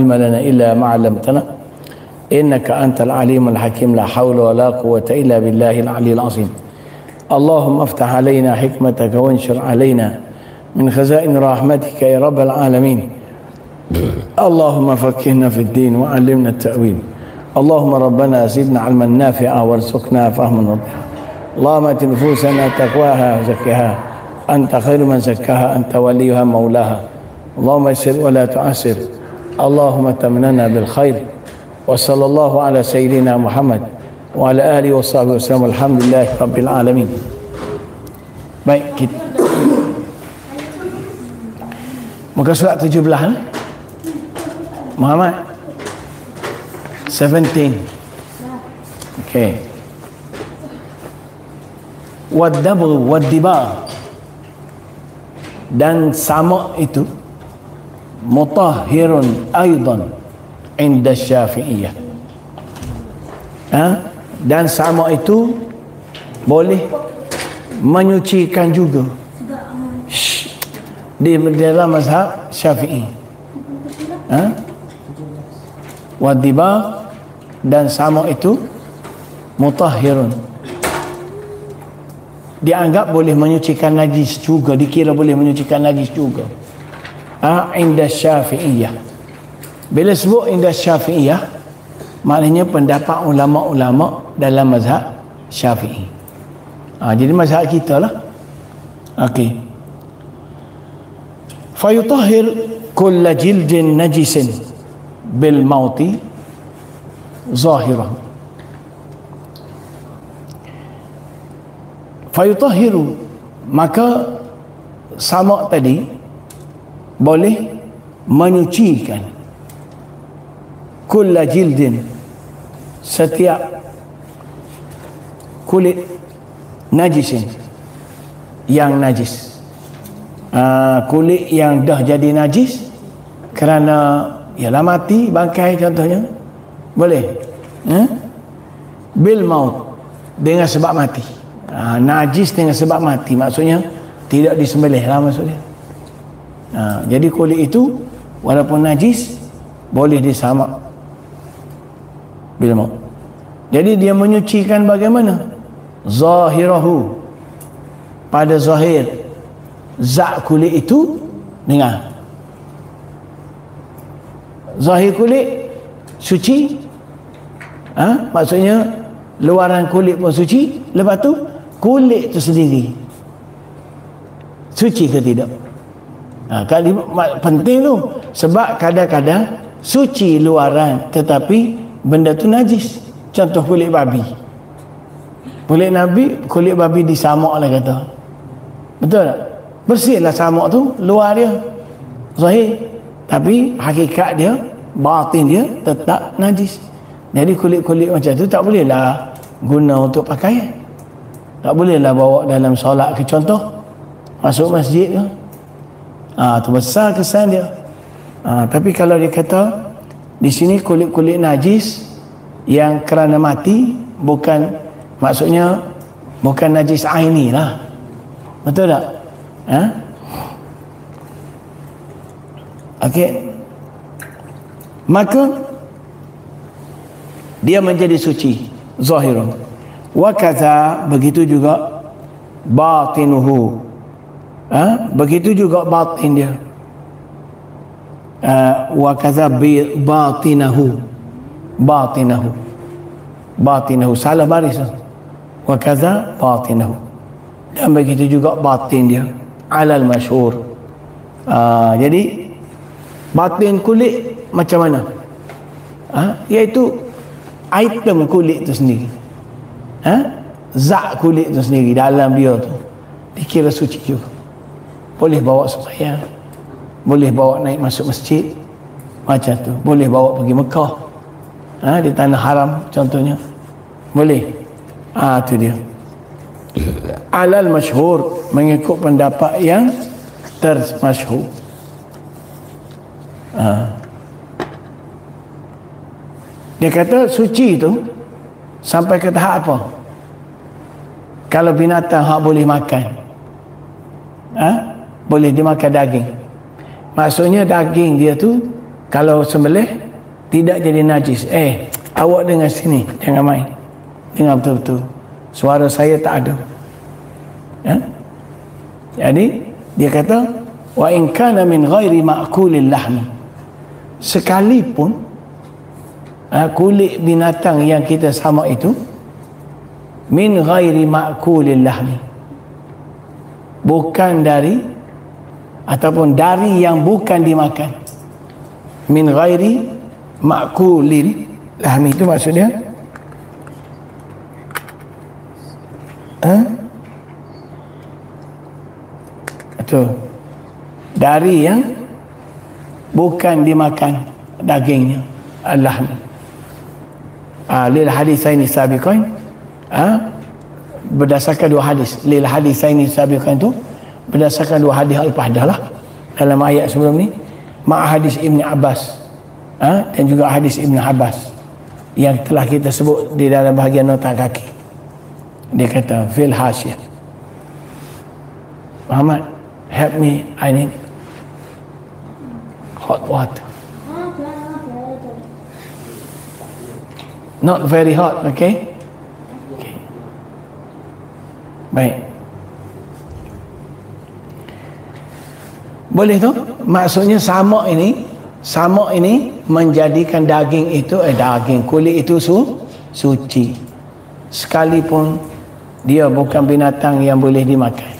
علم لنا إلا ما علمتنا إنك أنت العليم الحكيم لا حول ولا قوة إلا بالله العلي العظيم. اللهم افتح علينا حكمتك وانشر علينا من خزائن رحمتك يا رب العالمين. اللهم فقهنا في الدين وعلمنا التأويل. اللهم ربنا زدنا علما نافعا وارزقنا فهما ربنا. اللهم ات نفوسنا تقواها وزكها أنت خير من زكاها أنت وليها مولاها. اللهم يسر ولا تعسر. اللهم تمننا بالخير. وصلى الله على سيدنا محمد وعلى آله وصحبه وسلم. Alhamdulillah Rabbil Alamin. Baik, kita muka surat 17 Muhammad 17. Okay. Wad-dabru wad-dibar, dan sama itu mutahhirun aidan inda Syafi'iyah. Dan sama itu boleh menyucikan juga di dalam mazhab Syafi'i. Wad-dibar, dan sama itu mutahhirun, dianggap boleh menyucikan najis juga, dikira boleh menyucikan najis juga. Inda Syafi'iyah. Bila sebut inda Syafi'iyah, maknanya pendapat ulama-ulama dalam mazhab Syafi'i. Jadi mazhab kita lah. Okey. Fayutahhir kulla jildin najisin bil mauti zahirah. Fayutahhiru, maka sama tadi boleh menyucikan kulla jildin, setiap kulit najisin, yang najis. Kulit yang dah jadi najis kerana ialah mati, bangkai contohnya, boleh bil maut, dengan sebab mati. Najis dengan sebab mati, maksudnya tidak disembelih lah maksudnya. Jadi kulit itu walaupun najis boleh disamak bil maut. Jadi dia menyucikan bagaimana? Zahirahu, pada zahir zat kulit itu. Dengar, zahir kulit suci, maksudnya luaran kulit pun suci, lepas tu kulit itu sendiri suci ke tidak? Penting tu, sebab kadang-kadang suci luaran tetapi benda tu najis. Contoh kulit babi, kulit babi disamak lah kata, betul tak? Bersihlah samak tu, luar dia zahir, tapi hakikat dia, batin dia tetap najis. Jadi kulit-kulit macam tu tak bolehlah guna untuk pakaian, tak bolehlah bawa dalam solat ke, contoh masuk masjid ke. Tu besar kesan dia. Tapi kalau dia kata di sini kulit-kulit najis yang kerana mati, bukan, maksudnya bukan najis aini lah, betul tak? Okey, maka dia menjadi suci zahirun. Wa kadza, begitu juga batinuhu, begitu juga batin dia. Wa kadza batinahu, salah baris. Wa kadza batinahu, dan begitu juga batin dia, alal masyhur. Jadi batin kulit macam mana? Iaitu item kulit itu sendiri, zat kulit itu sendiri dalam dia tu dikira suci juga. Boleh bawa sembahyang, boleh bawa naik masuk masjid, macam tu. Boleh bawa pergi Mekah, di tanah haram contohnya, boleh. Tu dia alal masyhur, mengikut pendapat yang termasyhur. Dia kata suci itu sampai ke tahap apa? Kalau binatang hak boleh makan, boleh dimakan daging. Maksudnya daging dia tu Kalau sembelih tidak jadi najis. Awak dengar sini, jangan main. Dengar betul-betul. Suara saya tak ada. Ya? Jadi dia kata wa in kana min ghairi ma'kulil lahmi, sekalipun kulit binatang yang kita samak itu min ghairi ma'kulil lahmi, bukan dari ataupun dari yang bukan dimakan. Min ghairi ma'kulil lahmi itu maksudnya itu dari yang bukan dimakan dagingnya, al-lahmi. Lil hadisaini sabiqain, berdasarkan dua hadis. Lil hadisaini sabiqain itu berdasarkan dua hadis al-fahdah lah dalam ayat sebelum ni, ma hadis Ibn Abbas dan juga hadis Ibn Abbas yang telah kita sebut di dalam bahagian nota kaki. Dia kata fil hasyah, Muhammad, help me, I need hot water. Not very hot, okay? Okay. Baik. Boleh tu? Maksudnya samak ini menjadikan daging itu kulit itu suci. Sekalipun dia bukan binatang yang boleh dimakan.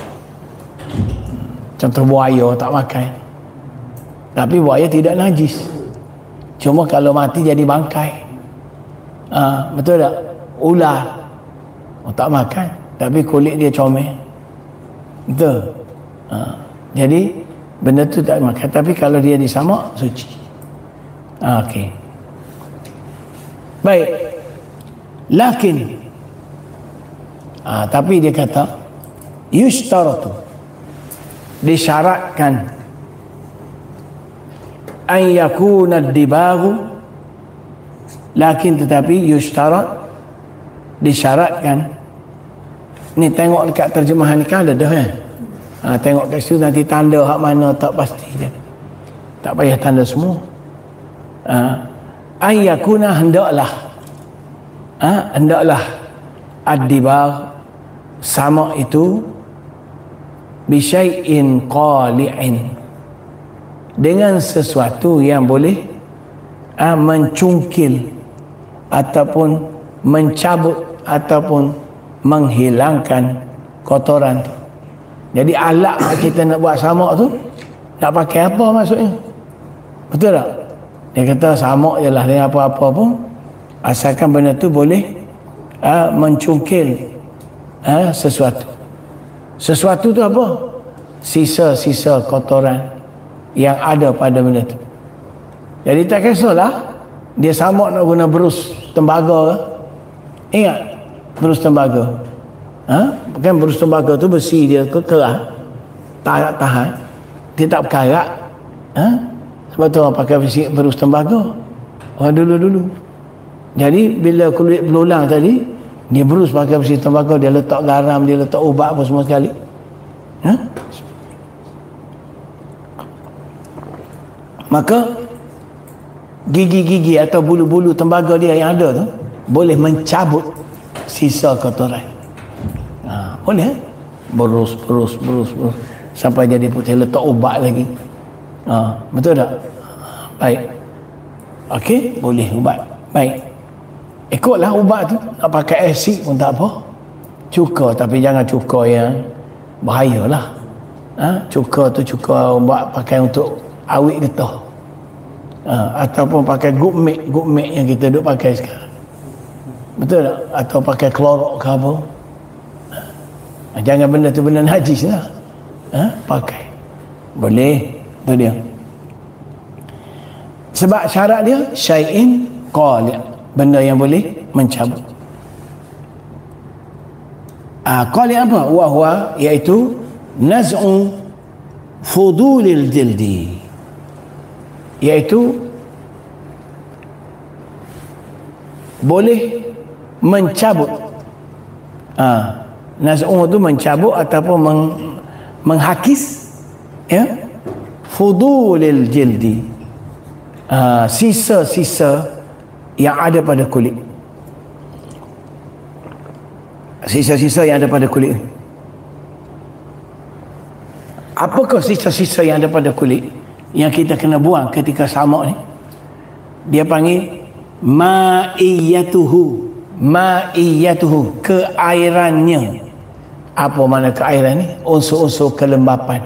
Contoh buaya tak makan. Tapi buaya tidak najis. Cuma kalau mati jadi bangkai. Betul tak? Ular tak makan, tapi kulit dia comel. Betul. Jadi benda tu tak makan, tapi kalau dia disamak suci. Okey. Baik. Lakin tapi dia kata yushtaratu, disyaratkan an yakuna ad-dibaghu, lakin tetapi yushtarat, disyaratkan. Ni tengok dekat terjemahan ni kan ada dah kan. Tengok kat situ nanti tanda hak mana tak pasti je. Tak payah tanda semua. An yakuna, hendaklah ad-dibagh, sama itu bisyai'in qali'in, dengan sesuatu yang boleh mencungkil ataupun mencabut ataupun menghilangkan kotoran tu. Jadi alat kita nak buat samak tu nak pakai apa maksudnya? Betul tak? Dia kata samak je lah dengan apa-apa pun, asalkan benda tu boleh mencungkil sesuatu tu apa? Sisa-sisa kotoran yang ada pada benda tu. Jadi tak kisahlah dia samak nak guna berus tembaga ke? Ingat berus tembaga, bukan berus tembaga tu besi dia kekerah, tak tahan, dia tak berkarat. Sebab tu orang pakai berus tembaga orang dulu. Jadi bila kulit belulang tadi, dia berus pakai besi tembaga, dia letak garam, dia letak ubat apa semua sekali. Maka gigi-gigi atau bulu-bulu tembaga dia yang ada tu boleh mencabut sisa kotoran. Boleh berus sampai jadi putih, letak ubat lagi. Betul tak? Baik. Okey, boleh ubat. Baik. Ikutlah ubat tu. Nak pakai asid pun tak apa. Cuka, tapi jangan cuka yang bahayalah. Cuka tu cuka ubat pakai untuk awet getah. Ataupun pakai good make yang kita duk pakai sekarang. Betul tak? Atau pakai klorok ke apa. Jangan benda tu benda najis lah. Pakai. Boleh. Itu dia. Sebab syarat dia syai'in qali', benda yang boleh mencabut. Qali' apa? Wahwa, iaitu naz'u fudulil jildi, iaitu boleh mencabut. Naz'u itu mencabut ataupun menghakis, ya, fudulil jildi, sisa-sisa yang ada pada kulit. Sisa-sisa yang ada pada kulit. Apakah sisa-sisa yang ada pada kulit yang kita kena buang ketika samak ni? Dia panggil ma'iyatuhu, keairannya. Apa mana keairan ni? Unsur-unsur kelembapan.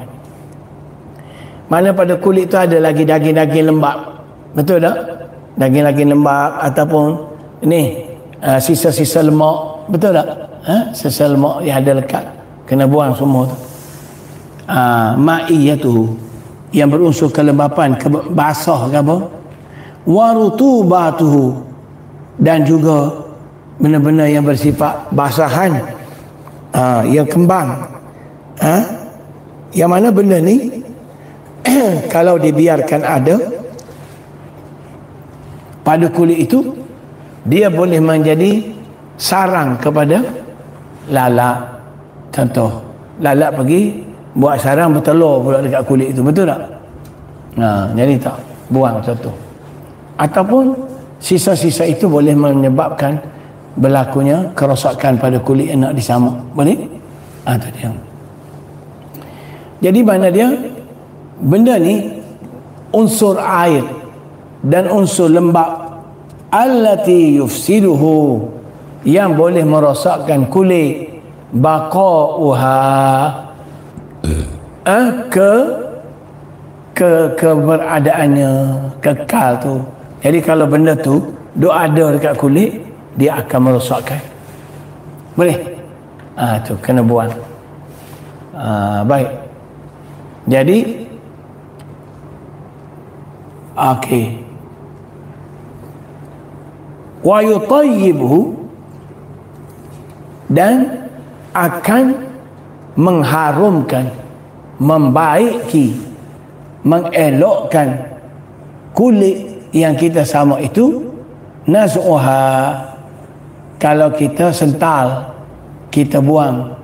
Mana pada kulit tu ada lagi daging-daging lembab. Betul tak? Daging-daging lembab ataupun ni sisa-sisa lemak. Betul tak? Sisa lemak yang ada lekat, kena buang semua tu. Ma'iyatuhu, yang berunsur kelembapan, basah ke apa, warutubatuhu, dan juga benda-benda yang bersifat basahan, yang kembang. Yang mana benda ni kalau dibiarkan ada pada kulit itu, dia boleh menjadi sarang kepada lalat. Contoh, lalat pergi buat sarang bertelur pula dekat kulit itu, betul tak? Jadi tak buang satu. Ataupun sisa-sisa itu boleh menyebabkan berlakunya kerosakan pada kulit yang nak disamak. Boleh? Itu dia. Jadi mana dia? Benda ni unsur air dan unsur lembab allati yufsiduhu, yang boleh merosakkan kulit, baqa'uha, keberadaannya kekal tu. Jadi kalau benda tu duk ada dekat kulit, dia akan merosakkan. Boleh? Tu kena buang. Baik. Jadi okey. Wa yutayyibuhu, dan akan mengharumkan, membaiki, mengelokkan kulit yang kita samak itu. Naz'uha, kalau kita sental, kita buang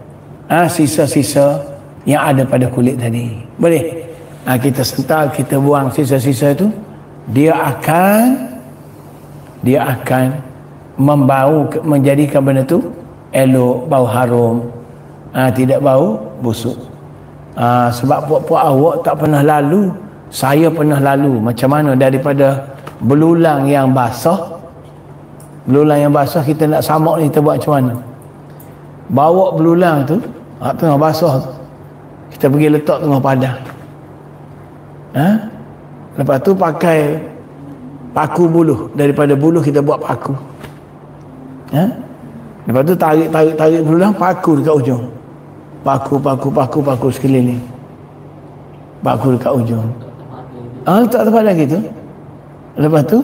sisa-sisa yang ada pada kulit tadi. Boleh? Kita sental, kita buang sisa-sisa itu, dia akan membau, menjadikan benda tu elok, bau harum, tidak bau busuk. Sebab puak-puak awak tak pernah lalu, saya pernah lalu macam mana daripada belulang yang basah. Belulang yang basah kita nak samak ni, kita buat macam mana? Bawa belulang tu tengah basah tu, kita pergi letak tengah padang. Lepas tu pakai paku buluh, daripada buluh kita buat paku. Lepas tu tarik belulang, paku dekat ujung. Paku sekeliling. Paku dekat ujung. Letak tempat lagi tu. Lepas tu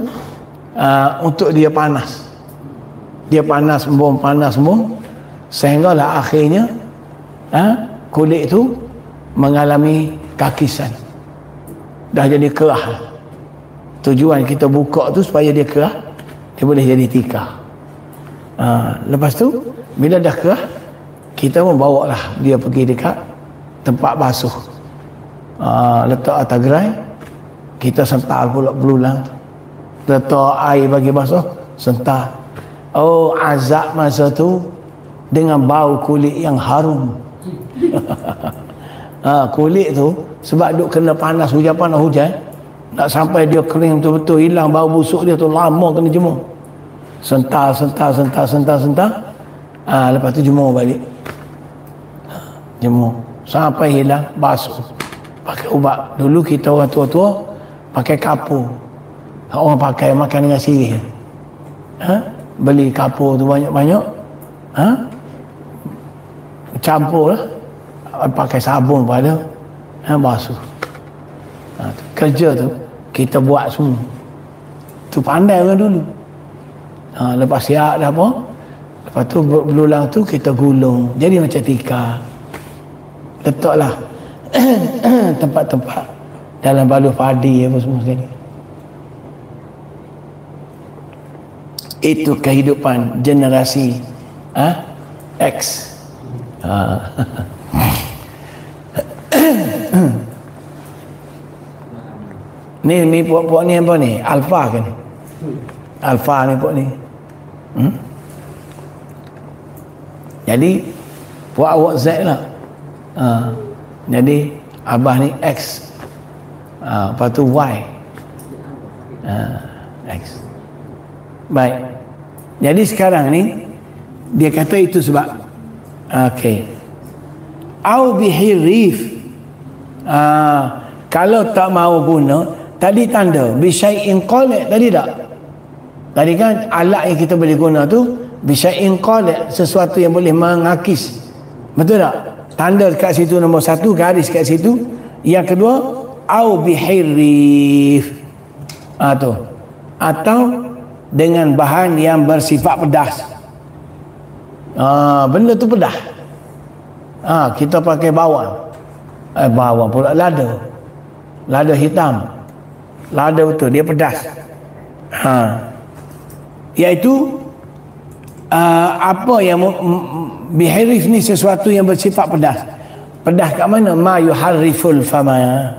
untuk dia panas. Dia panas embung, sehinggalah akhirnya kulit tu mengalami kakisan. Dah jadi kerah. Tujuan kita buka tu supaya dia kerah, dia boleh jadi tikar. Lepas tu bila dah kerah, kita membawa lah dia pergi dekat tempat basuh. Letak atas gerai, kita sental pula belulang. Letak air bagi basuh, sental. Azab masa tu dengan bau kulit yang harum. Kulit tu sebab duk kena panas hujan, nak sampai dia kering betul-betul, hilang bau busuk dia tu, lama kena jemur. Sental. Lepas tu jemur balik. Jemur sampai hilang, basuh pakai ubat. Dulu kita orang tua-tua pakai kapur. Orang pakai makan dengan sirih. Beli kapur tu banyak-banyak, campur lah, pakai sabun pada, basuh. Kerja tu kita buat semua. Tu pandai orang dulu. Lepas siap dah apa, lepas tu belulang tu kita gulung jadi macam tikar. Letaklah tempat-tempat dalam baluh padi apa semua sekali. Itu kehidupan generasi X. Ni puak-puak ni apa ni? Alfa ke ni? Alfa ni puak ni. Jadi puak awak Z lah. Jadi abah ni X. Lepas tu Y. X. Baik. Jadi sekarang ni dia kata itu sebab au bihirif. Kalau tak mau guna, tadi tanda bisyai'in qali' tadi tak? Tadi kan alat yang kita boleh guna tu bisyai'in qali', sesuatu yang boleh mengakis. Betul tak? Tanda kat situ nombor 1, garis kat situ. Yang kedua, au bihirif. Tu. Atau dengan bahan yang bersifat pedas. Benda tu pedas. Kita pakai bawang. Bawang pula lada hitam. Lada betul, dia pedas. Iaitu apa yang bihirif ni sesuatu yang bersifat pedas. Pedas kat mana? Ma yuharriful fama.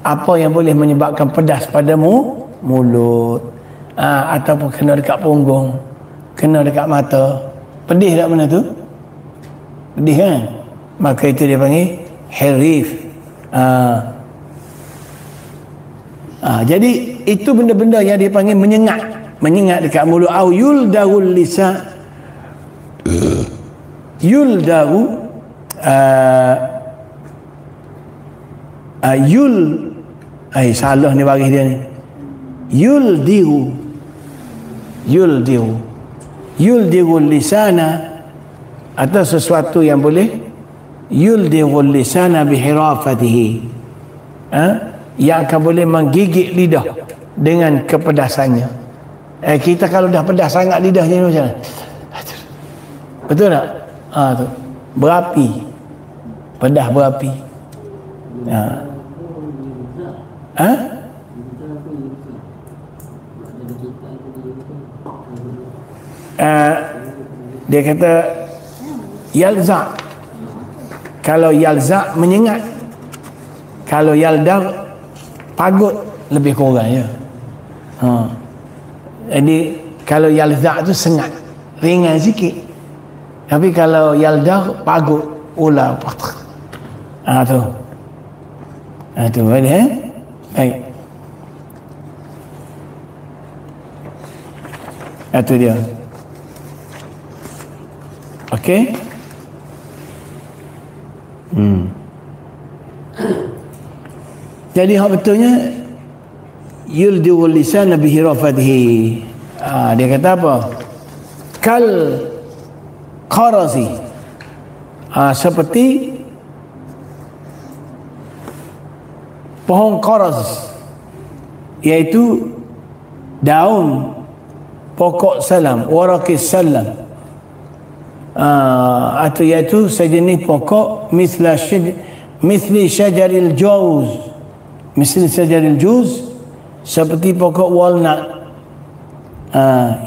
Apa yang boleh menyebabkan pedas pada mulut. Ataupun kena dekat punggung, kena dekat mata. Pedih tak benda tu? Pedih kan? Maka itu dia panggil hirif. Jadi itu benda-benda yang dia panggil menyengat dekat mulut. Au yuldahul lisan. Yuldahu salah ni baris dia ni. Yuldihu lisana, atau sesuatu yang boleh yuldihu lisana bihirafatihi, yang akan boleh menggigit lidah dengan kepedasannya. Kita kalau dah pedas sangat lidahnya ni macam mana? Betul tak? Tu berapi, pedas berapi. Dia kata yalza. Kalau yalza menyengat, kalau yaldar pagut lebih kurang ya. Jadi kalau yalza tu sengat, ringan sikit. Tapi kalau yaldar pagut, ular. Tu. Tu boleh baik. Itu dia. Okey. Jadi hak betulnya yuldiul lisan bihirafatihi. Dia kata apa? Kal qarazi. Seperti pohon qaraz, iaitu daun pokok salam, warakis salam, atau iaitu sejenis pokok misli syajaril juz, misli syajaril juz, seperti pokok walnut,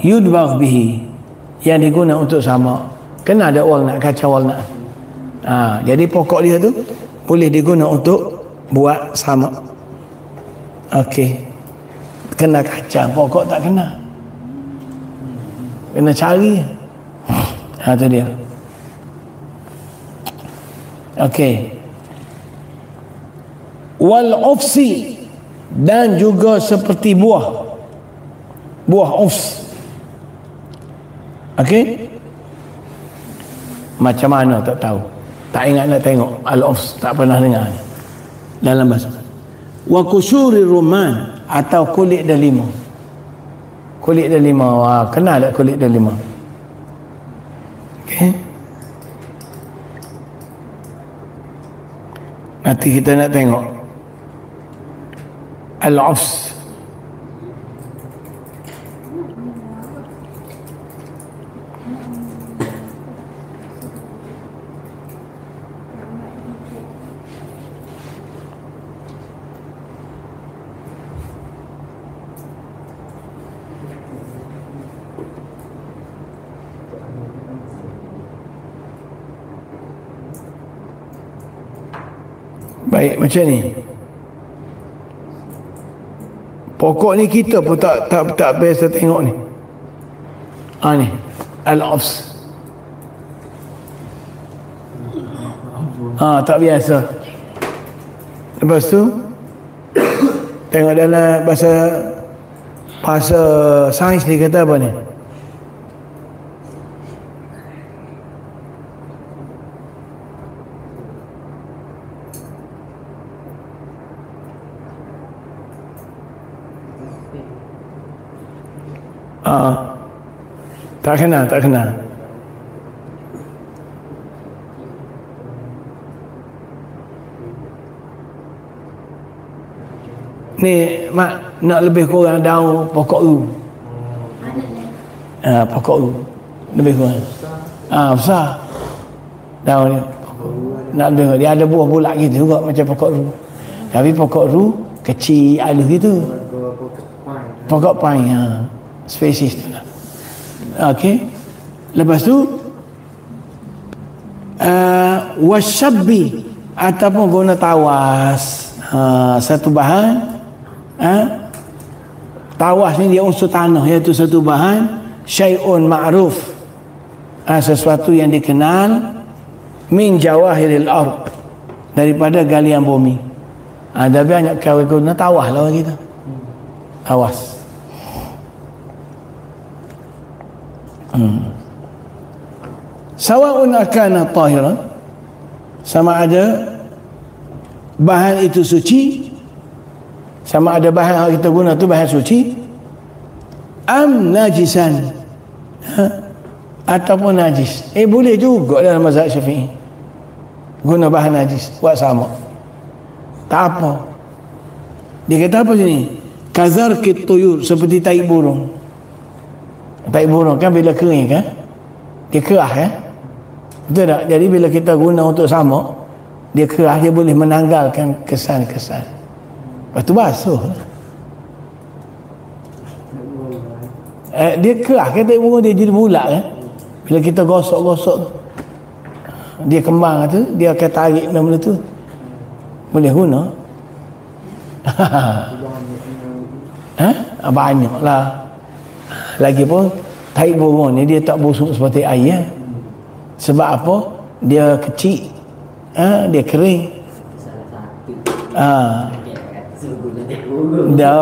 yudbagh bihi, yang digunakan untuk sama. Kena ada walnut, kacang walnut. Jadi pokok dia tu boleh digunakan untuk buat sama. Okey. Kena kacang, pokok tak kena. Kena cari. Tu dia. Okey. Wal ufsi, dan juga seperti buah ufs. Okey. Macam mana tak tahu. Tak ingat nak tengok. Al ufs tak pernah dengar ni dalam bahasa. Wa kusuri rumman, atau kulit delima. Kulit delima, kenal tak kulit delima? Okey. Nanti kita nak tengok al-ufs. Baik, macam ni. Pokok ni kita pun tak biasa tengok ni. Ni al-ofs. Tak biasa. Lepas tu tengok dalam bahasa sains dia kata apa ni? Tak kena. Ni mak nak lebih kurang daun pokok ru. Pokok ru lebih kurang. Besar. Daun ni. Nak lebih, dia ada buah bulat gitu juga macam pokok ru. Tapi pokok ru kecil halus gitu. Pokok pine. Spesies tu lah. Okey. Lepas tu wasyabbi ataupun guna tawas. Satu bahan. Tawas ni dia unsur tanah, iaitu satu bahan syai'un ma'ruf, sesuatu yang dikenal, min jawahiril ard, daripada galian bumi. Ada banyak kau guna tawas lah kita. Tawas. Sawa'un akana tahiran, sama ada bahan itu suci, sama ada bahan yang kita guna tu bahan suci, am najisan, ataupun najis. Boleh juga dalam mazhab Syafi'i guna bahan najis buat sama, tak apa. Dia kata apa sini? Kazarkit tuyur, seperti tai burung. Tai burung kan bila kering kan dia kerah kan, betul tak? Jadi bila kita guna untuk sama, dia kerah, dia boleh menanggalkan kesan-kesan. Lepas tu basuh. Dia kerah kan, tai burung dia jadi bulat kan. Bila kita gosok-gosok tu, dia kembang tu, dia akan tarik benda tu, boleh guna. Banyak lah. Lagipun tai burung ni dia tak busuk seperti air. Sebab apa? Dia kecil, dia kering. Dia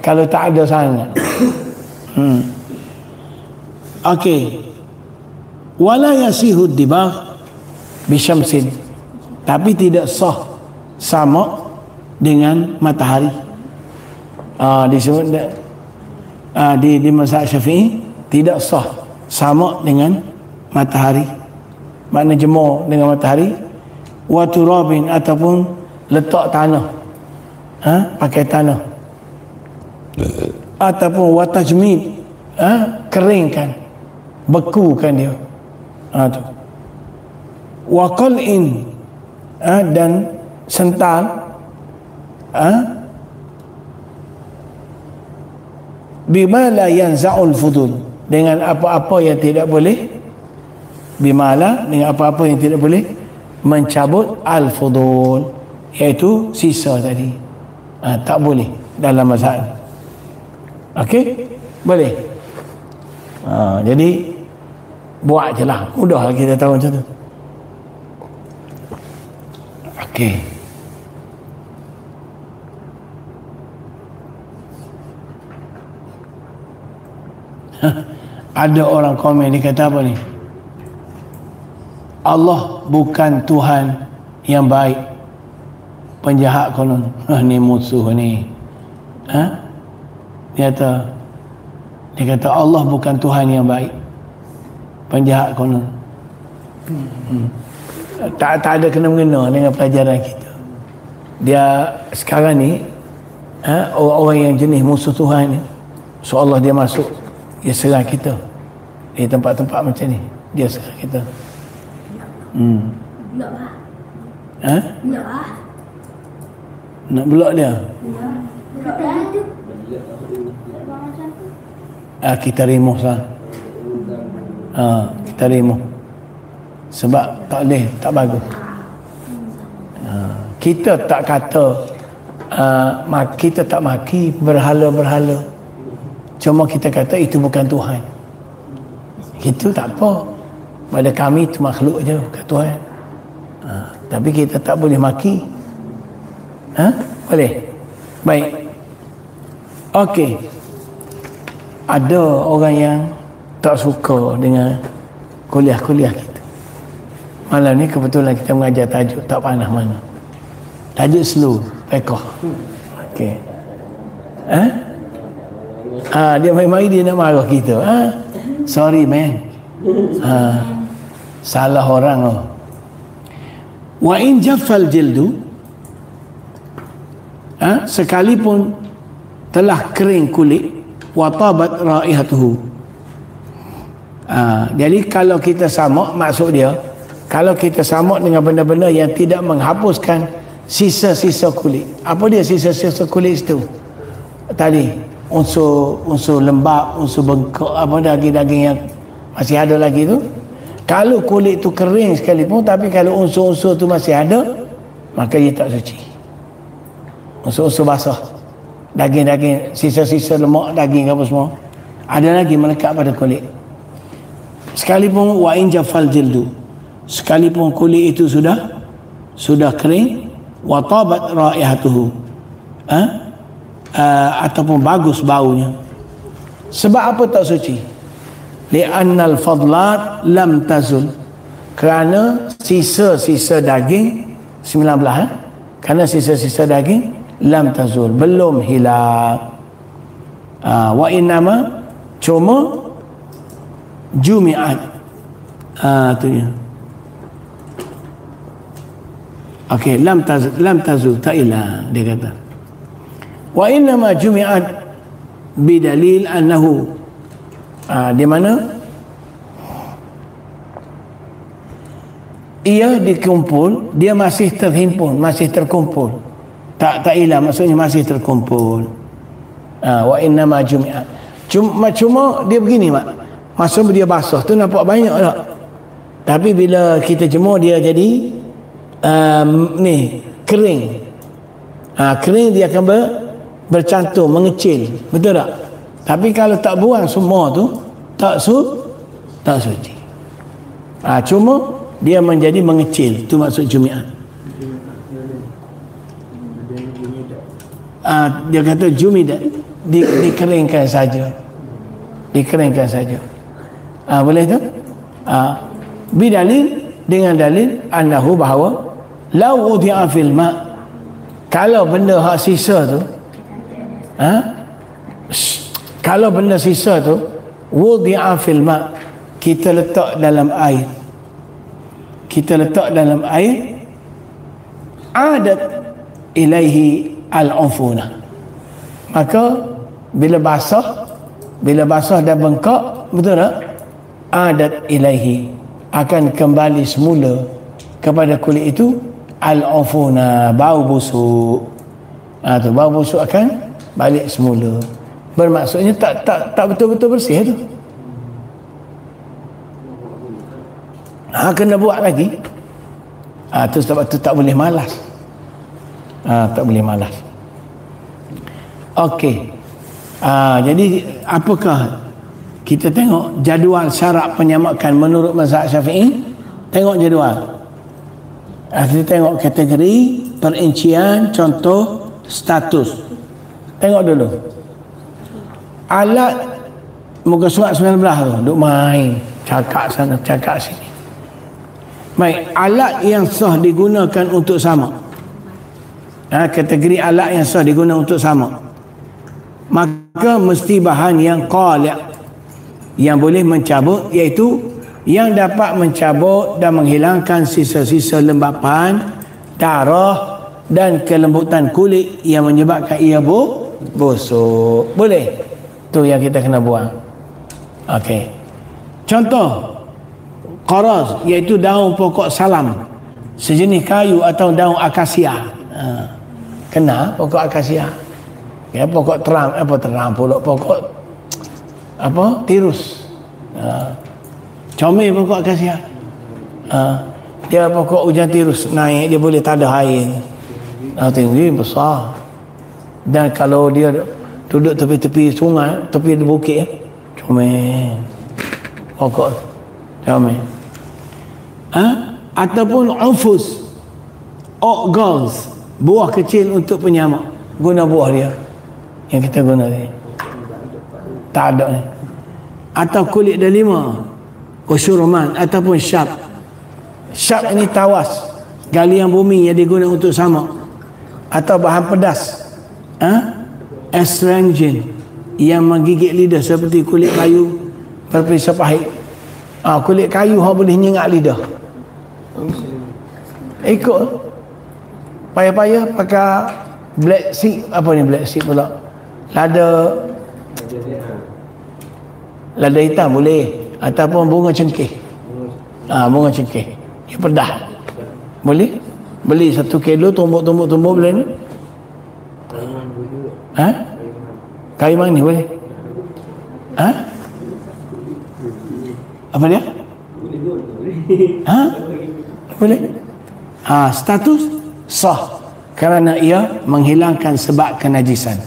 kalau tak ada sangat. Okey. Wala yasihu dibagh bisyamsin, tapi tidak sah sama dengan matahari. Disebut di mazhab Syafi'i tidak sah sama dengan matahari, makna jemur dengan matahari. Wa turabin, ataupun letak tanah, pakai tanah, ataupun wa tajmid, keringkan, bekukan dia, tu. Wa qal'in, dan sental, bima la yanza'ul fudul, dengan apa-apa yang tidak boleh, bimala, dengan apa-apa yang tidak boleh mencabut al-fudul, iaitu sisa tadi. Tak boleh dalam mazhab. Okey? Boleh. Jadi buat je lah, mudah lah kita tahu macam tu. Okey. Ada orang komen, dia kata apa ni? Allah bukan Tuhan yang baik, penjahat konon. Ni musuh ni. Dia kata Allah bukan Tuhan yang baik, penjahat konon. Tak ada kena-mengena dengan pelajaran kita. Dia sekarang ni, orang-orang yang jenis musuh Tuhan ni, seolah dia masuk, dia serang kita di tempat-tempat macam ni, dia serang kita. Blok lah. Blok lah. Nak blok dia? Blok lah tu. Kita remove lah. Kita remove. Sebab tak boleh, tak bagus. Kita tak kata kita tak maki berhala-berhala, cuma kita kata itu bukan Tuhan. Itu tak apa, pada kami itu makhluk je, bukan Tuhan. Tapi kita tak boleh maki. Boleh? Baik. Okey. Ada orang yang tak suka dengan kuliah-kuliah kita. Malam ni kebetulan kita mengajar tajuk tak panah mana. Tajuk slow, pekoh. Okey. Dia mari dia nak marah kita. Sorry man. Salah orang loh. Wa in jaffal jildu, sekalipun telah kering kulit, wa tabat raihatuhu. Jadi kalau kita samak, maksud dia kalau kita samak dengan benda-benda yang tidak menghapuskan sisa-sisa kulit. Apa dia sisa-sisa kulit itu? Tadi unsur lembab, unsur bengkak, apa daging-daging yang masih ada lagi tu. Kalau kulit tu kering sekalipun, tapi kalau unsur-unsur tu masih ada, maka dia tak suci. Unsur-unsur basah, daging-daging, sisa-sisa lemak daging apa semua, ada lagi melekat pada kulit. Sekalipun wa in jaffal jildu, sekalipun kulit itu sudah kering, wa tabat raihatuhu, ataupun bagus baunya. Sebab apa tak suci? Li'annal fadlat lam tazul, kerana sisa-sisa daging 19, kerana sisa-sisa daging lam tazul, belum hilang. Wa innama, cuma jumi'at, tu ya. Okey, lam tazul, tak hilang, dia kata. Wa innama jumi'at bidalil annahu, di mana ia dikumpul, dia masih terhimpun, masih terkumpul, tak hilang, maksudnya masih terkumpul. Wa innama jumi'at, cuma dia begini mak, masa dia basah tu nampak banyak tak, tapi bila kita jemur dia jadi kering. Kering dia akan bercantum, mengecil, betul tak? Tapi kalau tak buang semua tu tak suci. Cuma dia menjadi mengecil, tu maksud jumi'at. Dia kata jumi'at, dikeringkan saja. Dikeringkan saja. Boleh tu? Bidalil, dengan dalil annahu, bahawa lau udhi'a fil ma', kalau benda hak sisa tu, kalau benda sisa tu wudi'a fil ma', kita letak dalam air, adat ilaihi al-ufuna, maka bila basah dan bengkak, betul tak, adat ilaihi, akan kembali semula kepada kulit itu al-ufuna, bau busuk. Tu bau busuk akan balik semula. Bermaksudnya tak betul-betul bersih tu. Kena buat lagi. Tu sebab tu tak boleh malas. Tak boleh malas. Okey. Jadi apakah kita tengok jadual syarat penyamakan menurut mazhab Syafi'i? Tengok jadual. Kita tengok kategori, perincian, contoh, status. Tengok dulu. Alat muka surat 19 tu, duk main, cakap sana, cakap sini. Baik, alat yang sah digunakan untuk sama. Kategori alat yang sah digunakan untuk sama, maka mesti bahan yang qali', yang boleh mencabut, iaitu yang dapat mencabut dan menghilangkan sisa-sisa lembapan, darah dan kelembutan kulit yang menyebabkan ia busuk. Boleh? Tu yang kita kena buang. Okey. Contoh qaraz, iaitu daun pokok salam, sejenis kayu atau daun akasia. Kena pokok akasia. Ya, pokok terang pula, pokok tirus. Comel pokok akasia. Dia pokok hujan tirus naik, dia boleh tadah air. Tinggi besar. Dan kalau dia duduk tepi-tepi sungai, tepi bukit, comel. Pokok comel. Ataupun ufus, oggals, buah kecil untuk penyamak. Guna buah dia yang kita guna ni. Tak ada ni. Atau kulit delima, usyurman, ataupun syab. Syab ini tawas, galian bumi yang digunakan untuk samak. Atau bahan pedas, astringent, yang menggigit lidah seperti kulit kayu berperisa pahit. Kulit kayu boleh nyengat lidah. Ikut payah-payah pakai black seed. Apa ni black seed pula? Lada hitam boleh, ataupun bunga cengkeh. Bunga cengkeh dia pedah, boleh. Beli 1 kilo, tumbuk boleh ni. Kayu mani boleh. Apa dia? Boleh. Status sah kerana ia menghilangkan sebab kenajisan.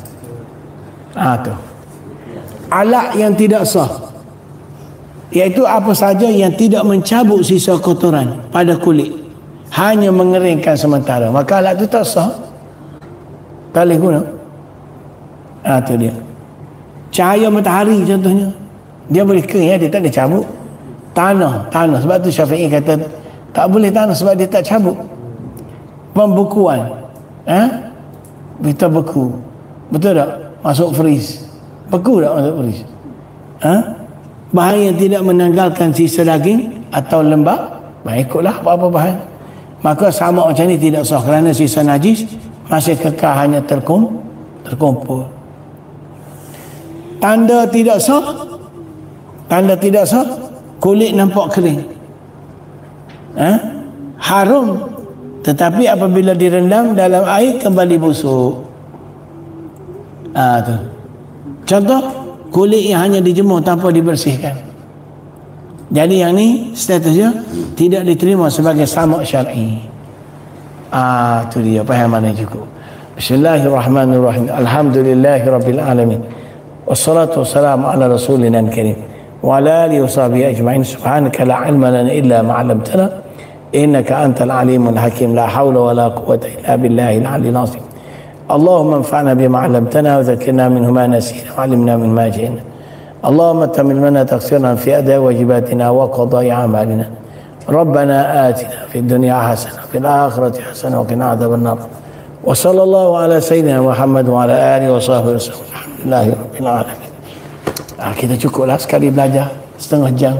Tu. Alat yang tidak sah, iaitu apa saja yang tidak mencabut sisa kotoran pada kulit, hanya mengeringkan sementara, maka alat itu tak sah, tak boleh guna. Tu dia. Cahaya matahari contohnya, dia boleh kering, dia tak boleh cabut. Tanah, sebab tu Syafi'i kata tak boleh tanah sebab dia tak cabut. Pembukuan, kita beku, betul tak? Masuk freeze, beku tak masuk freeze? Bahan yang tidak menanggalkan sisa daging atau lembab, ikutlah apa-apa bahan. Maka samak macam ni tidak sah kerana sisa najis masih kekal, hanya terkumpul. Tanda tidak sah, kulit nampak kering. Harum, tetapi apabila direndam dalam air kembali busuk. Tu. Contoh, kulit yang hanya dijemur tanpa dibersihkan. Jadi yang ni statusnya tidak diterima sebagai samak syar'i. Tu dia, faham mana cukup. Bismillahirrahmanirrahim. Alhamdulillahirabbil alamin. Wassalatu wassalamu ala rasulina karim wa ala alihi washabihi ajma'in. Subhanaka la ilma lana illa ma 'allamtana innaka antal alimul hakim. La haula wala quwwata illa billahil aliyyil azim. اللهم انفعنا بما علمتنا وذكرنا منه ما نسينا وعلمنا من ما جهلنا. اللهم تمم لنا تقصيرنا في أداء واجباتنا وقضاء أعمالنا. ربنا آتنا في الدنيا حسنة وفي الآخرة حسنة وقنا عذاب النار. وصلى الله على سيدنا محمد وعلى آله وصحبه وسلم. الحمد لله رب العالمين. Kita cukuplah sekali belajar setengah jam.